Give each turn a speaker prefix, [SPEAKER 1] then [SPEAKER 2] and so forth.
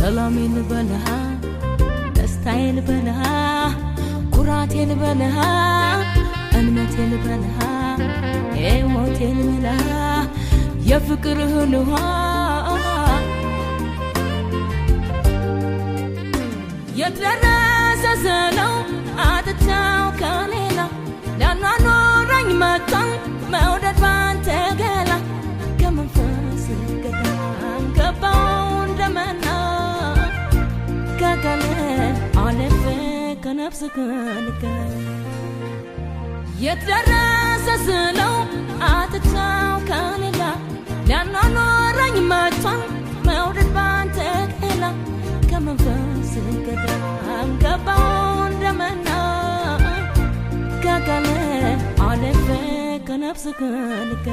[SPEAKER 1] ሰላሜን በልሃ ደስታዬን በልሃ ኩራቴን በልሃ እምነቴን በልሃ ሕይወቴን በልሃ የፍቅርህን ውሃ የደረሰ ዘለው አጥቻው ከሌላ ላኗኖረኝ መጣን መውደድ ባንተ ገላ ከመንፈስ ገዳም ገባው እንደመና ከቀን አለፈ ከነፍስ ከልከ የደረሰ ዘለው አጥቻው ከሌላ ላኗኖረኝ መጣን መውደድ ባንተ ገላ ከመንፈስ ገዳም ገባው እንደመና ከቀን አለፈ ከነፍስ ከልከ